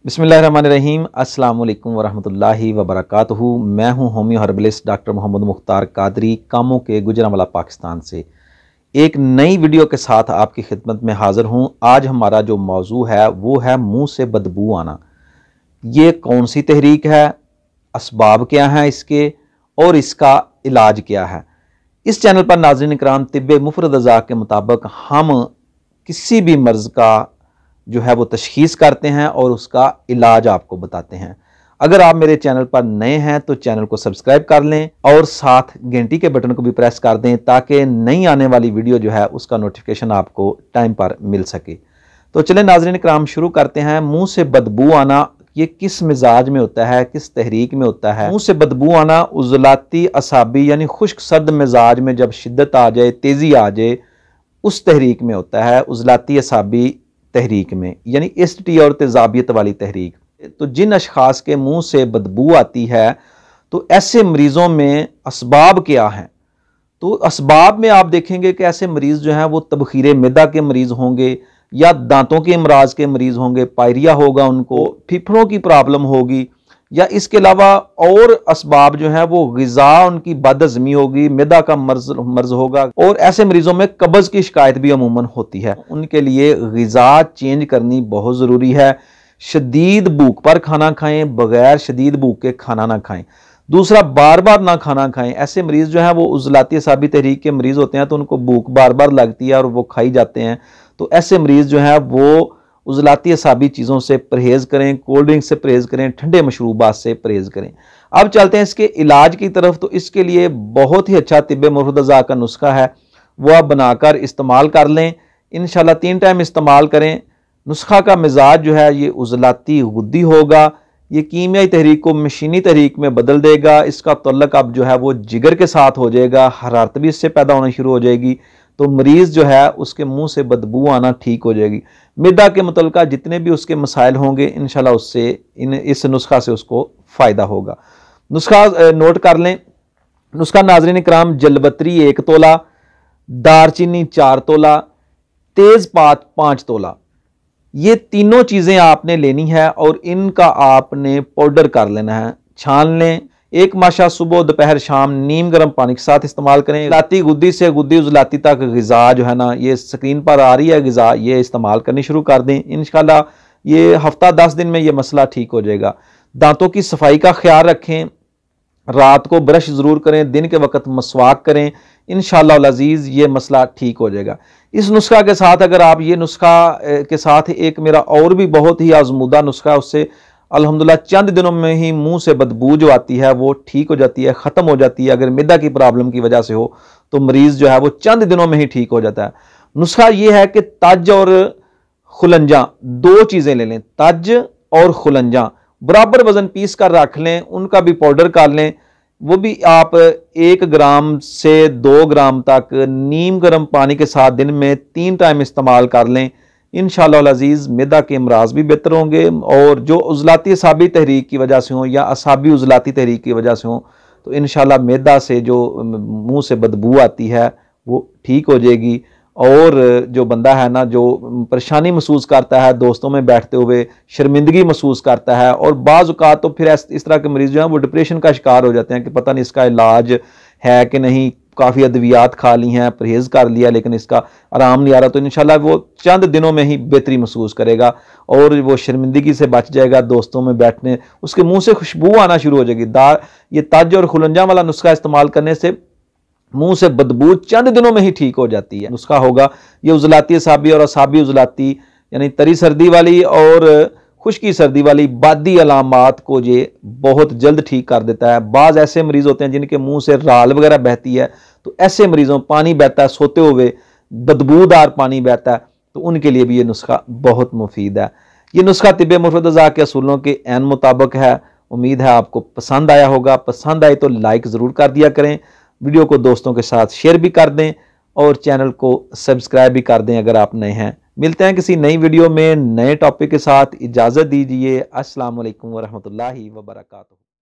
बिस्मिल्लाहिर्रहमानिर्रहीम। अस्सलाम वालेकुम वरहमतुल्लाहि वबरकातुहू। मैं हूं homoeo herbalist doctor Mohammad Mukhtar Qadri, कामों के गुजरांवाला पाकिस्तान से एक नई वीडियो के साथ आपकी खिदमत में हाजिर हूं। आज हमारा जो मौजू है वो है मुंह से बदबू आना। ये कौन सी तहरीक है, असबाब क्या हैं इसके और इसका इलाज क्या है। इस चैनल पर नाज़रीन इकराम तिब्बे मुफरद अज़ा के मुताबिक हम किसी भी मर्ज़ का जो है वो तशखीस करते हैं और उसका इलाज आपको बताते हैं। अगर आप मेरे चैनल पर नए हैं तो चैनल को सब्सक्राइब कर लें और साथ घंटी के बटन को भी प्रेस कर दें ताकि नई आने वाली वीडियो जो है उसका नोटिफिकेशन आपको टाइम पर मिल सके। तो चलें नाज़रीन इकराम शुरू करते हैं। मुंह से बदबू आना ये किस मिजाज में होता है, किस तहरीक में होता है। मुंह से बदबू आना उजलाती असाबी यानी खुश्क सर्द मिजाज में जब शिद्दत आ जाए, तेज़ी आ जाए, उस तहरीक में होता है। उजलाती असाबी तहरीक में यानी एसिडिटी और तेजाबियत वाली तहरीक। तो जिन अशखास के मुंह से बदबू आती है तो ऐसे मरीज़ों में असबाब क्या हैं। तो असबाब में आप देखेंगे कि ऐसे मरीज़ जो हैं वो तबखीर मैदा के मरीज़ होंगे या दांतों के अमराज के मरीज़ होंगे, पायरिया होगा, उनको फेफड़ों की प्रॉब्लम होगी, या इसके अलावा और असबाब जो है वो ग़िज़ा उनकी बदहज़मी होगी, मैदा का मर्ज होगा। और ऐसे मरीज़ों में कब्ज़ की शिकायत भी अमूमन होती है। उनके लिए ग़िज़ा चेंज करनी बहुत ज़रूरी है। शदीद भूख पर खाना खाएं, बग़ैर शदीद भूख के खाना ना खाएं। दूसरा, बार बार ना खाना खाएं। ऐसे मरीज़ जो हैं वो उज़लाती असाबी तहरीक के मरीज़ होते हैं तो उनको भूख बार बार लगती है और वो खाई जाते हैं। तो ऐसे मरीज़ जो हैं वो उज़लाती असाबी चीज़ों से परहेज़ करें, कोल्ड ड्रिंक से परहेज़ करें, ठंडे मशरूबात से परहेज़ करें। अब चलते हैं इसके इलाज की तरफ। तो इसके लिए बहुत ही अच्छा तिब्बे मुफरद अज़ा का नुस्खा है, वो आप बनाकर इस्तेमाल कर लें। इंशाल्लाह 3 टाइम इस्तेमाल करें। नुस्खा का मिजाज जो है ये उज़लाती गुद्दी होगा। ये कीमियाई तहरीक को मशीनी तहरीक में बदल देगा। इसका तल्लुक अब जो है वो जिगर के साथ हो जाएगा, हरारत भी इससे पैदा होना शुरू हो जाएगी। तो मरीज़ जो है उसके मुंह से बदबू आना ठीक हो जाएगी। मैदा के मुतल्लिक़ जितने भी उसके मसाइल होंगे इंशाल्लाह उससे इस नुस्खा से उसको फ़ायदा होगा। नुस्खा नोट कर लें। नुस्खा नाज़रीन इकराम, जलबत्री 1 तोला, दारचीनी 4 तोला, तेज़पात 5 तोला, ये तीनों चीज़ें आपने लेनी है और इनका आपने पाउडर कर लेना है। छान लें। एक माशा सुबह दोपहर शाम नीम गर्म पानी के साथ इस्तेमाल करें। उजलाती गुद्दी से गुद्दी उजलाती तक ग़िज़ा जो है ना, ये स्क्रीन पर आ रही है ग़िज़ा, ये इस्तेमाल करनी शुरू कर दें। इंशाल्लाह ये हफ्ता 10 दिन में ये मसला ठीक हो जाएगा। दांतों की सफाई का ख्याल रखें। रात को ब्रश ज़रूर करें, दिन के वक्त मसवाक करें। इंशाल्लाह अज़ीज़ ये मसला ठीक हो जाएगा। इस नुस्खा के साथ अगर आप ये नुस्खा के साथ एक मेरा और भी बहुत ही आजमूदा नुस्खा है, उससे अल्हम्दुलिल्लाह चंद दिनों में ही मुंह से बदबू जो आती है वो ठीक हो जाती है, ख़त्म हो जाती है। अगर मैदा की प्रॉब्लम की वजह से हो तो मरीज़ जो है वो चंद दिनों में ही ठीक हो जाता है। नुस्खा ये है कि तज और खुलंजा 2 चीज़ें ले लें। तज और खुलंजा बराबर वज़न पीस कर रख लें, उनका भी पाउडर कर लें। वो भी आप 1 ग्राम से 2 ग्राम तक नीम गर्म पानी के साथ दिन में 3 टाइम इस्तेमाल कर लें। इंशाअल्लाह अज़ीज़ मैदा के अमराज भी बेहतर होंगे और जो उज़लाती असाबी तहरीक की वजह से हो या असाबी उज़लाती तहरीक की वजह से हो तो इंशाअल्लाह मैदा से जो मुंह से बदबू आती है वो ठीक हो जाएगी। और जो बंदा है ना, जो परेशानी महसूस करता है दोस्तों में बैठते हुए, शर्मिंदगी महसूस करता है, और बाज़ औक़ात तो फिर इस तरह के मरीज़ जो हैं वो डिप्रेशन का शिकार हो जाते हैं कि पता नहीं इसका इलाज है कि नहीं, काफ़ी अद्वियात खा ली हैं, परहेज़ कर लिया लेकिन इसका आराम नहीं आ रहा। तो इंशाल्लाह वो चंद दिनों में ही बेहतरी महसूस करेगा और वो शर्मिंदगी से बच जाएगा। दोस्तों में बैठने उसके मुंह से खुशबू आना शुरू हो जाएगी। ये तज और खुलंजा वाला नुस्खा इस्तेमाल करने से मुंह से बदबू चंद दिनों में ही ठीक हो जाती है। नुस्खा होगा ये उज़लाती असाबी और असाबी उज़लाती यानी तरी सर्दी वाली और खुश्की सर्दी वाली बादी अलामात को ये बहुत जल्द ठीक कर देता है। बाज़ ऐसे मरीज़ होते हैं जिनके मुंह से राल वगैरह बहती है, तो ऐसे मरीज़ों पानी बहता है, सोते हुए बदबूदार पानी बहता है, तो उनके लिए भी ये नुस्खा बहुत मुफीद है। ये नुस्खा तिब्बे मुफरद अज़ा के असूलों के ऐन मुताबिक है। उम्मीद है आपको पसंद आया होगा। पसंद आए तो लाइक ज़रूर कर दिया करें, वीडियो को दोस्तों के साथ शेयर भी कर दें और चैनल को सब्सक्राइब भी कर दें अगर आप नए हैं। मिलते हैं किसी नई वीडियो में नए टॉपिक के साथ। इजाज़त दीजिए। अस्सलाम वालेकुम वरहमतुल्लाहि वबरकातुहू।